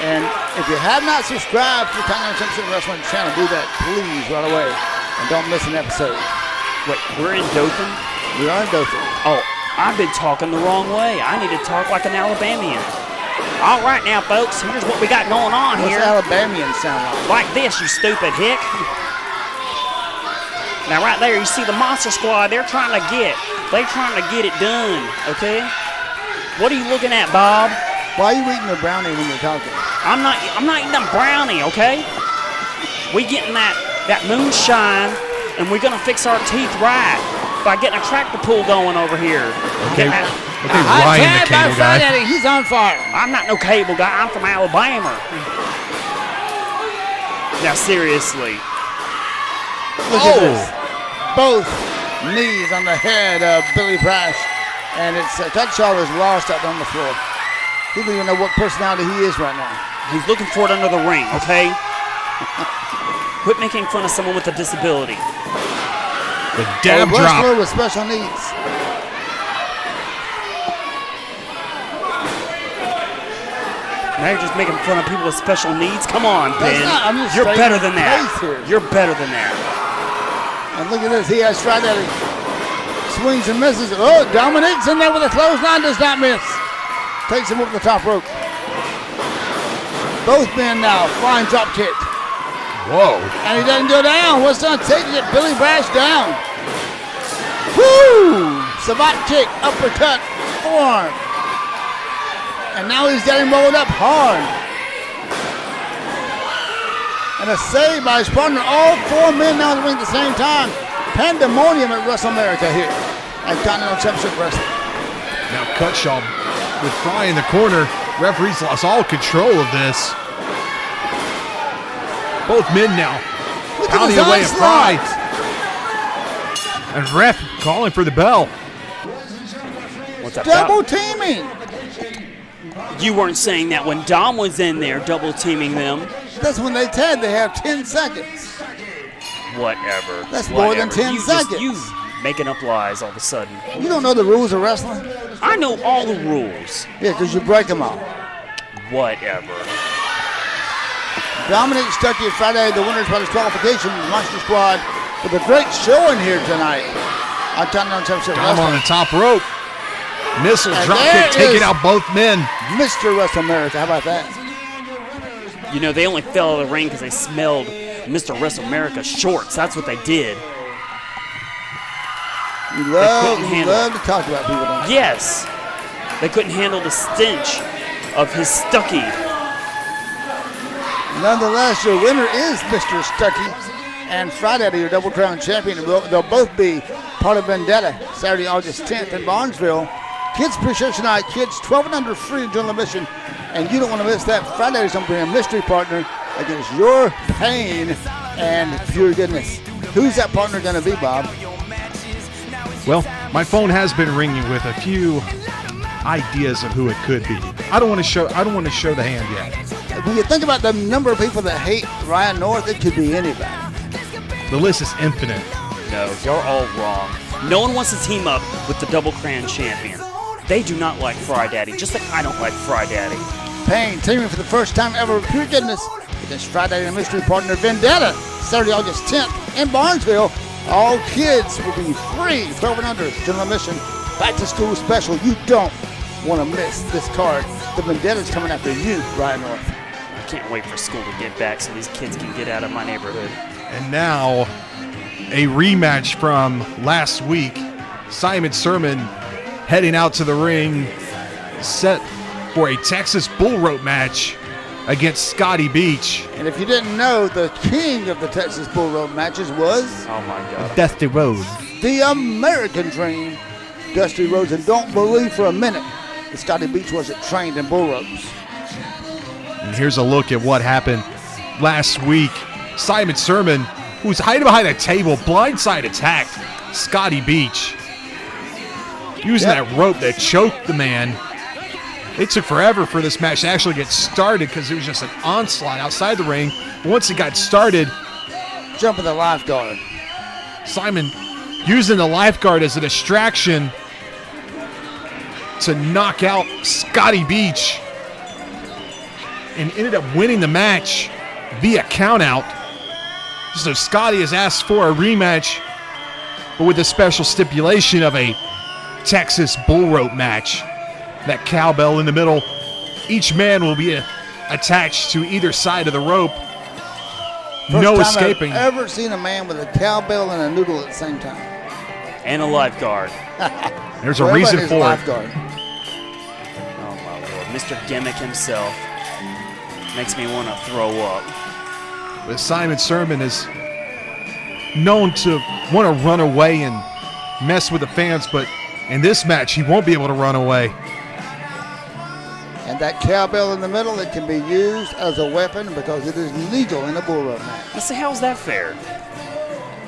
And if you have not subscribed to the Continental Championship Wrestling channel, do that please right away. And don't miss an episode. Wait, we're in Dothan? We are in Dothan. Oh, I've been talking the wrong way. I need to talk like an Alabamian. All right now, folks, here's what we got going on What's here. Alabamian sound like? Like this, you stupid hick. Now right there, you see the Monster Squad, they're trying to get it done, okay? What are you looking at, Bob? Why are you eating a brownie when you're talking? I'm not eating a brownie, okay? We getting that moonshine, and we're gonna fix our teeth right by getting a tractor pull going over here. Okay, Hot Ryan, tag the by cable Fry guy. Daddy. He's on fire. I'm not no cable guy. I'm from Alabama. Now seriously. Look at this. Both knees on the head of Billy Brash. And it's Cutshaw is lost out on the floor. He doesn't even know what personality he is right now. He's looking for it under the ring, okay? Quit making fun of someone with a disability. The dab A wrestler drop. with special needs. Now you're just making fun of people with special needs? Come on, Ben. That's not- I'm just You're stating better than the that. case here. You're better than that. And look at this. He has Fry Daddy. Swings and misses. Oh, Dominic's in there with a clothesline. Does not miss. Takes him over the top rope. Both men now. Flying drop kick. Whoa. And he doesn't go down. What's done? Taking it. Billy Brash down. Woo! Savate kick. Uppercut. Forearm. And now he's got him rolled up hard. And a save by his partner. All four men now in the ring at the same time. Pandemonium at WrestleMerica here at Continental Championship Wrestling. Now Cutshaw with Fry in the corner. Referees lost all control of this. Both men now Look at pounding his away at Fry. onslaught. And ref calling for the bell. What's that? Double teaming. You weren't saying that when Dom was in there double teaming them. That's when they tag. They have 10 seconds. Whatever. That's more than Whatever. 10 you seconds. You making up lies all of a sudden. You don't know the rules of wrestling? I know all the rules. Yeah, because you break them all. Whatever. Dominic Stuckey and Friday, the winners by disqualification. The Monster Squad with a great showing here tonight on Continental Championship Dom on Wrestling. the top rope. Missile And drop there kick taking is- out both men. Mr. WrestleMerica, how about that? You know, they only fell out of the ring because they smelled Mr. WrestleMerica's shorts. That's what they did. You love handle to talk about people, don't you? Yes. They couldn't handle the stench of his Stucky. Nonetheless, your winner is Mr. Stuckey and Friday, your Double Crown champion. They'll both be part of Vendetta Saturday, August 10th in Barnesville. Kids Appreciation Night. Kids 12 and under free general admission. And you don't want to miss that. Friday's going to be a mystery partner against your pain and pure goodness. Who's that partner going to be, Bob? Well, my phone has been ringing with a few ideas of who it could be. I don't want to show the hand yet. When you think about the number of people that hate Ryan North, it could be anybody. The list is infinite. No, you're all wrong. No one wants to team up with the Double Crown champion. They do not like Fry Daddy, just like I don't like Fry Daddy. Pain teaming for the first time ever with pure goodness against Friday and mystery partner Vendetta Saturday, August 10th in Barnesville. All kids will be free, 12 and under, general admission, back to school special. You don't want to miss this card. The Vendetta's coming after you, Ryan North. I can't wait for school to get back so these kids can get out of my neighborhood. And now, a rematch from last week. Simon Sermon heading out to the ring, set for a Texas bull rope match against Scotty Beach. And if you didn't know, the king of the Texas bull rope matches was Oh my God. Dusty Rhodes. the American Dream, Dusty Rhodes. And don't believe for a minute that Scotty Beach wasn't trained in bull ropes. And here's a look at what happened last week. Simon Sermon, who's hiding behind a table, blindside attacked Scotty Beach, using that rope that choked the man. It took forever for this match to actually get started because it was just an onslaught outside the ring. Once it got started, Jumping the lifeguard. Simon using the lifeguard as a distraction to knock out Scotty Beach and ended up winning the match via countout. So Scotty has asked for a rematch, but with a special stipulation of a Texas bull rope match. That cowbell in the middle. Each man will be attached to either side of the rope. No First time escaping. I've ever seen a man with a cowbell and a noodle at the same time. And a lifeguard. There's a Well, reason everybody's for it. lifeguard. Oh my Lord. Mr. Gimmick himself makes me want to throw up. But Simon Sermon is known to want to run away and mess with the fans, but in this match, he won't be able to run away. And that cowbell in the middle, it can be used as a weapon because it is legal in a bull rope match. I say, how's that fair?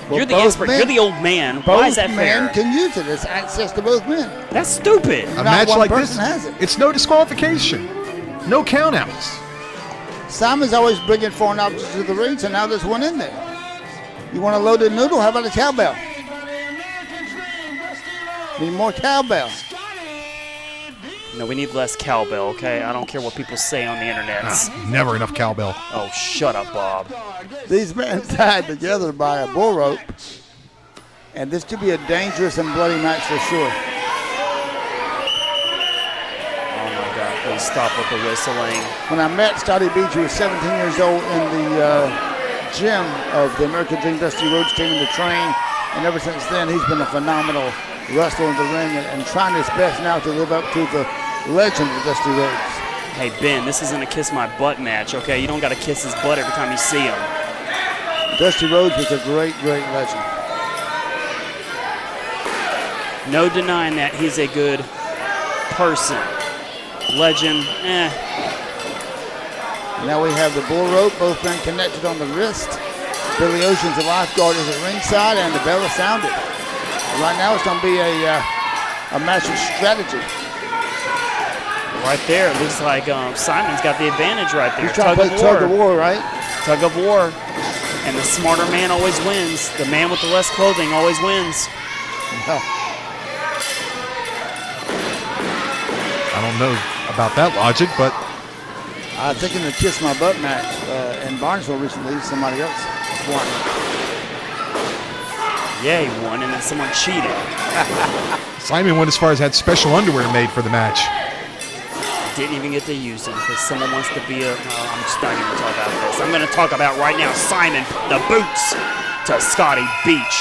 Well, You're the both expert. men- You're the old man. Both Why is that men fair? can use it. It's access to both men. That's stupid. A Not match one like this, person has it. it's no disqualification. No countouts. Simon's always bringing foreign objects to the ring, so now there's one in there. You want a loaded noodle? How about a cowbell? Need more cowbell. No, we need less cowbell, okay? I don't care what people say on the internet. Never enough cowbell. Oh, shut up, Bob. These men tied together by a bull rope, and this could be a dangerous and bloody match for sure. Oh my God, please stop with the whistling. When I met Scotty Beach, he was 17 years old in the gym of the American Dream. Dusty Rhodes came in to train, and ever since then, he's been a phenomenal wrestler in the ring and trying his best now to live up to the legend of Dusty Rhodes. Hey, Ben, this isn't a kiss my butt match, okay? You don't got to kiss his butt every time you see him. Dusty Rhodes was a great, great legend. No denying that he's a good person. Legend, Now we have the bull rope, both men connected on the wrist. Billy Ocean's the lifeguard is at ringside, and the bell is sounded. Right now it's going to be a match of strategy. Right there, it looks like Simon's got the advantage right there. He's trying to play tug of war, right? Tug of war. And the smarter man always wins. The man with the less clothing always wins. I don't know about that logic, but I think in the Kiss My Butt match in Barnesville recently, somebody else won. Yeah, he won, and then someone cheated. Simon went as far as had special underwear made for the match. Didn't even get to use them because someone wants to be a. I'm just not going to talk about this. I'm going to talk about right now Simon putting the boots to Scotty Beach.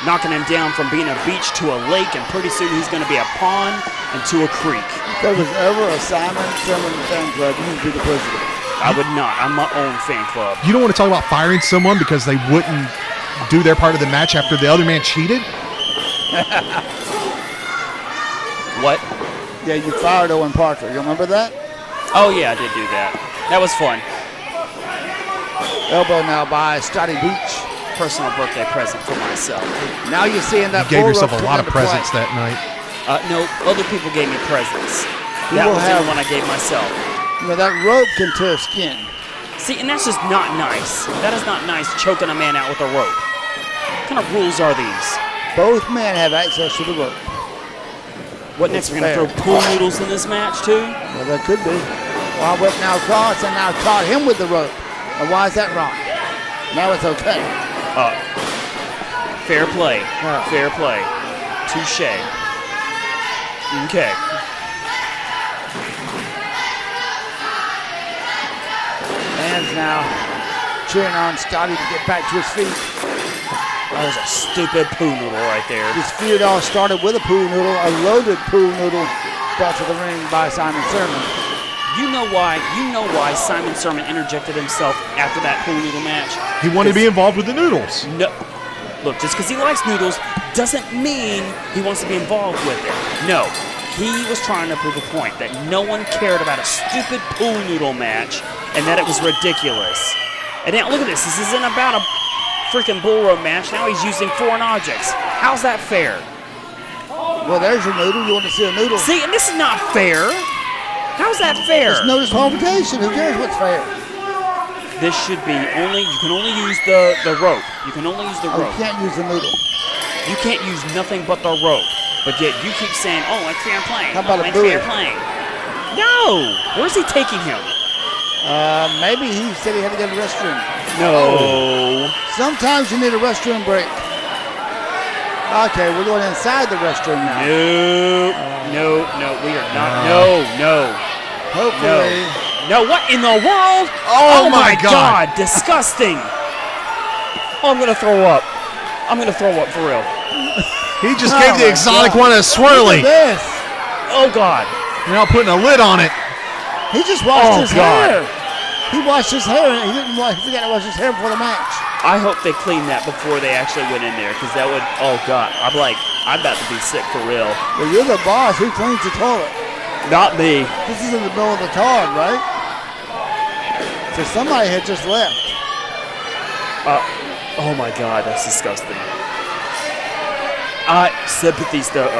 Knocking him down from being a beach to a lake, and pretty soon he's going to be a pond and to a creek. If there was ever a Simon Sermon fan club, you'd be the president. I would not. I'm my own fan club. You don't want to talk about firing someone because they wouldn't do their part of the match after the other man cheated? What? Yeah, you fired Owen Parker. You remember that? Oh, yeah, I did do that. That was fun. Elbow now by Scotty Beach. Personal birthday present for myself. Now you're seeing that You gave bull yourself rope a lot of come into presents play. that night. No, other people gave me presents. You That will was the have- only one I gave myself. You know, that rope can tear skin. See, and that's just not nice. That is not nice, choking a man out with a rope. What kind of rules are these? Both men have access to the rope. What next? We're going to fair. throw pool noodles in this match, too? Well, that could be. Wild Whip now across and now caught him with the rope. Now, why is that wrong? Now it's okay. Fair play. Yeah. Fair play. Touche. Okay. Fans now cheering on Scotty to get back to his feet. That was a stupid poo noodle right there. This feud all started with a poo noodle, a loaded poo noodle brought to the ring by Simon Sermon. You know why Simon Sermon interjected himself after that pool noodle match? He wanted to be involved with the noodles. No. Look, just because he likes noodles doesn't mean he wants to be involved with it. No. He was trying to prove a point that no one cared about a stupid pool noodle match and that it was ridiculous. And now look at this. This isn't about a freaking bull rope match. Now he's using foreign objects. How's that fair? Well, there's your noodle. You want to see a noodle? See, and this is not fair. How's that fair? It's no disqualification. Who cares what's fair? This should be you can only use the rope. You can only use the rope. You can't use the noodle. You can't use nothing but the rope. But yet you keep saying, oh, it's fair playing. How about a it's buoy? fair playing. No! Where's he taking him? Maybe he said he had to go to the restroom. No. Sometimes you need a restroom break. Okay, we're going inside the restroom now. No, we are not. No. Hopefully. No, what in the world? Oh my God. Disgusting. Oh, I'm going to throw up. I'm going to throw up for real. He just gave the exotic one a swirly. Look at this. Oh, God. You're not putting a lid on it. He just washed his God. hair. He washed his hair. He didn't. He forgot to wash his hair before the match. I hope they cleaned that before they actually went in there, because that would, oh, God. I'm about to be sick for real. Well, you're the boss. Who cleans the toilet? Not me. This is in the middle of the card, right? So somebody had just left. Oh, my God. That's disgusting. Sympathy stuff.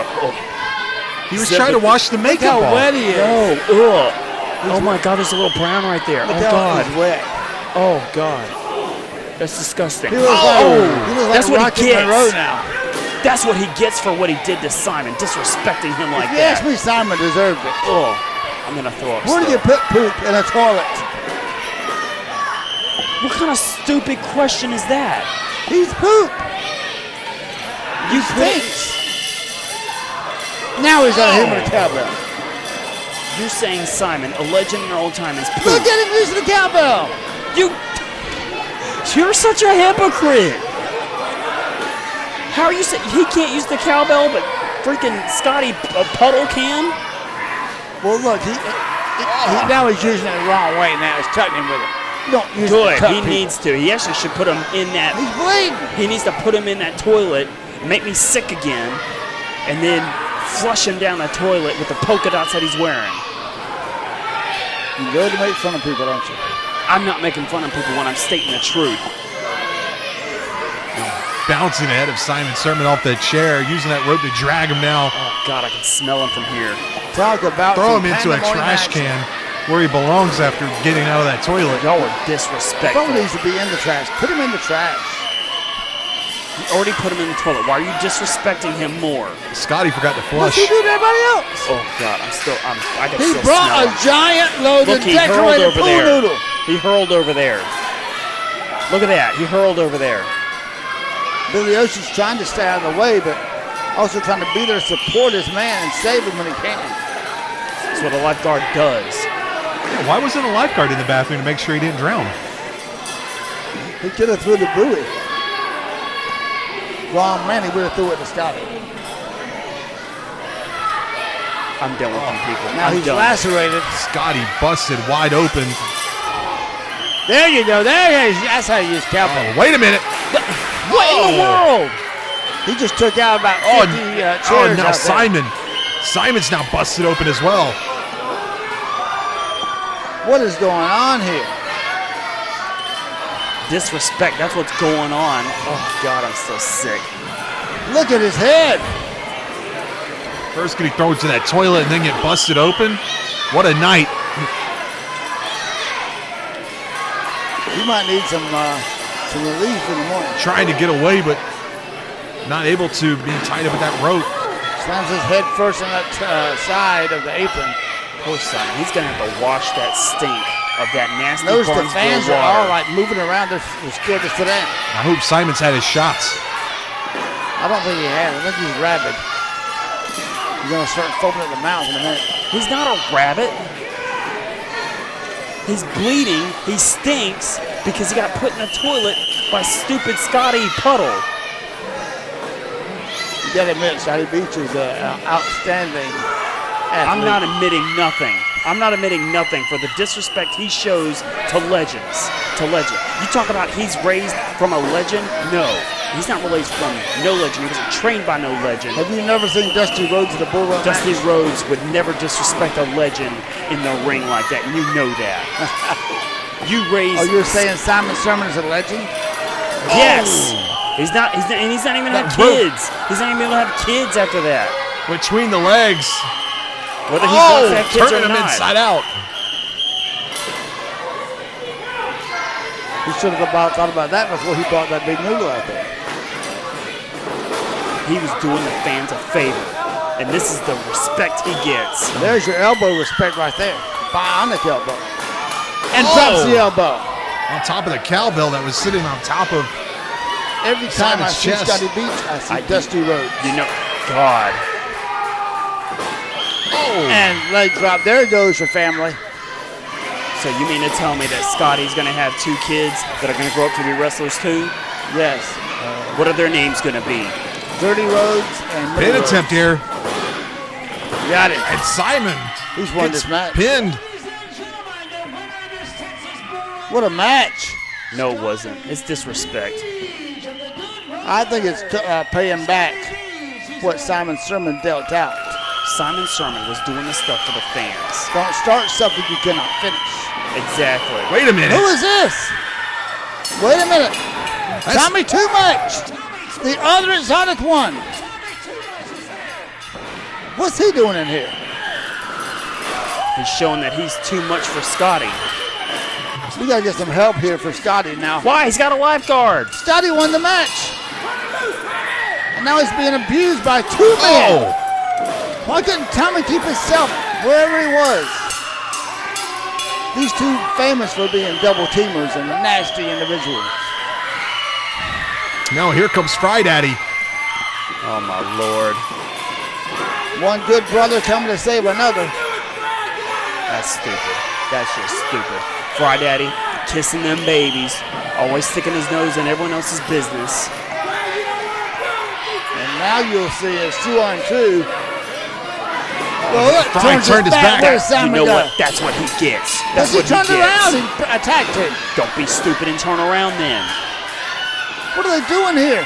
He was trying to wash the Look makeup how off. wet he is. No. Ugh. Oh, my God. There's a little brown right there. Look Oh, how God. he's wet. Oh, God. That's disgusting. He looks like That's what Rocky he gets. Monroe now. That's what he gets for what he did to Simon, disrespecting him like If you ask that. me, Simon deserved it. Oh, I'm going to throw up. Where do still. you put poop in a toilet? What kind of stupid question is that? He's poop. You Stinks. Now he's gonna hit him with a cowbell. You're saying Simon, a legend in our old time, is poop. Look at him using the cowbell. You're such a hypocrite. How are you saying he can't use the cowbell, but freaking Scotty Puddle can? Well, look, he now he's using it the wrong way. Now he's cutting him with it. You don't use it to Good. cut He people. needs to. He actually should put him in that. He's bleeding. He needs to put him in that toilet, make me sick again, and then flush him down the toilet with the polka dots that he's wearing. You go to make fun of people, don't you? I'm not making fun of people when I'm stating the truth. Bouncing ahead of Simon Sermon off the chair, using that rope to drag him now. Oh, God, I can smell him from here. Talk about Throw some him into a pandemonium trash action. can where he belongs after getting out of that toilet. Y'all are disrespectful. Someone needs to be in the trash. Put him in the trash. You already put him in the toilet. Why are you disrespecting him more? Scotty forgot to What's flush. he do to everybody else? Oh, God, I can He still brought smell a him. giant loaded Look, he hurled decorated over pool there. noodle. He hurled over there. Look at that. He hurled over there. Billy Ocean's trying to stay out of the way, but also trying to be there to support his man and save him when he can. That's what a lifeguard does. Yeah, why wasn't a lifeguard in the bathroom to make sure he didn't drown? He could have threw the buoy. Wrong man, he would have threw it to Scotty. I'm done with you people. Now I'm he's done. lacerated. Scotty busted wide open. There you go. There he is. That's how you use cowbell. Oh, wait a minute. What in the world? He just took out about 50 chairs Oh, now out there. Simon's now busted open as well. What is going on here? Disrespect. That's what's going on. Oh, God, I'm so sick. Look at his head. First, can he throw it to that toilet and then get busted open? What a night. He might need some relief in the morning. Trying to get away, but not able to, being tied up with that rope. Slams his head first on that side of the apron. Poor Simon. He's going to have to wash that stink of that nasty Notice the Barnesville fans water. are all like moving around. They're scared to sit down. I hope Simon's had his shots. I don't think he has. I think he's rabid. He's going to start foaming at the mouth in a minute. He's not a rabbit. He's bleeding. He stinks. because he got put in a toilet by stupid Scotty Puddle. You got to admit, Scotty Beach is an outstanding athlete. I'm not admitting nothing. I'm not admitting nothing for the disrespect he shows to legends. You talk about he's raised from a legend? No. He's not raised from no legend. He wasn't trained by no legend. Have you never seen Dusty Rhodes at a bull run Dusty match? Rhodes would never disrespect a legend in the ring like that, and you know that. You raised... Oh, you're saying Simon Sermon is a legend? Yes. He's not even gonna have kids. He's not even gonna have kids after that. Between the legs. Whether he wants to have kids or turning him not. inside out. He should have thought about that before he brought that big noodle out there. He was doing the fans a favor, and this is the respect he gets. There's your elbow respect right there. Bionic elbow. And drops the elbow. On top of the cowbell that was sitting on top of Every time I Simon's see chest. Scotty Beach, I see Dusty Rhodes. You know, God. And leg drop. There goes your family. So you mean to tell me that Scotty's going to have 2 kids that are going to grow up to be wrestlers too? Yes. What are their names going to be? Dirty Rhodes and pin Little Rhodes. attempt here. Got it. And Simon He's won gets this match. pinned. What a match. No, it wasn't. It's disrespect. I think it's paying back what Simon Sermon dealt out. Simon Sermon was doing this stuff for the fans. Don't start something you cannot finish. Exactly. Wait a minute. Who is this? Wait a minute. That's- Tommy Too Much. The other exotic one. What's he doing in here? He's showing that he's too much for Scotty. We gotta get some help here for Scotty now. Why? He's got a lifeguard. Scotty won the match. And now he's being abused by 2 men. Why couldn't Tommy keep himself wherever he was? These 2 famous for being double teamers and nasty individuals. Now here comes Fry Daddy. Oh, my Lord. One good brother coming to save another. That's stupid. That's just stupid. Fry Daddy kissing them babies, always sticking his nose in everyone else's business. And now you'll see it's 2-on-2. Well, look, Fry turned his back. Where's You Simon know go? what? That's what he gets. Because That's he what turned he around gets. and attacked him. Don't be stupid and turn around then. What are they doing here?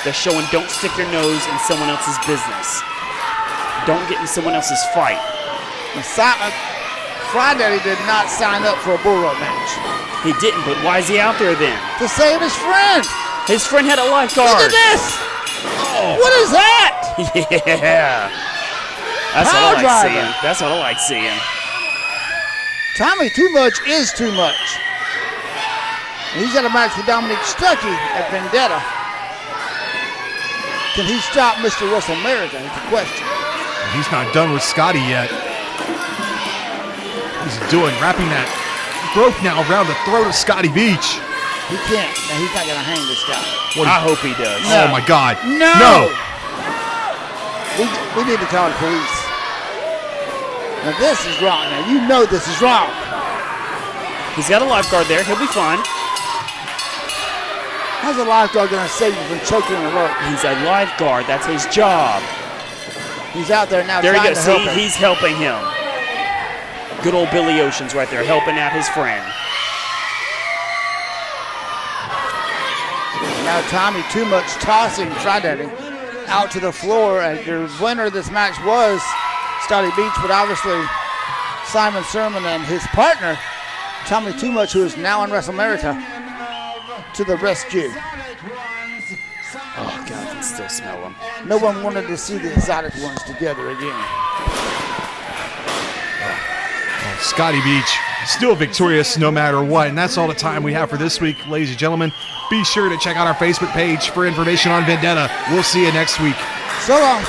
They're showing don't stick your nose in someone else's business. Don't get in someone else's fight. Fry Daddy did not sign up for a bull rope match. He didn't, but why is he out there then? To save his friend. His friend had a lifeguard. Look at this. What is that? Yeah. That's Power what I like driver. seeing. That's what I like seeing. Tommy Too Much is too much. And he's got a match with Dominic Stuckey at Vendetta. Can he stop Mr. Russell America? Is the question. He's not done with Scotty yet. He's wrapping that rope now around the throat of Scotty Beach. He can't. Now, he's not going to hang this guy. I hope he does. No. Oh my God. No. We need to call the police. Now this is wrong. Now you know this is wrong. He's got a lifeguard there. He'll be fine. How's a lifeguard going to save you from choking on a rope? He's a lifeguard. That's his job. He's out there now There you trying go. to help See, him. he's helping him. Good old Billy Ocean's right there, helping out his friend. Now Tommy Too Much tossing Fry Daddy out to the floor, and the winner of this match was Scotty Beach, but obviously Simon Sermon and his partner, Tommy Too Much, who is now in WrestleMerica, to the rescue. Oh, God, I can still smell him. No one wanted to see the exotic ones together again. Scotty Beach still victorious no matter what. And that's all the time we have for this week, ladies and gentlemen. Be sure to check out our Facebook page for information on Vendetta. We'll see you next week. So long.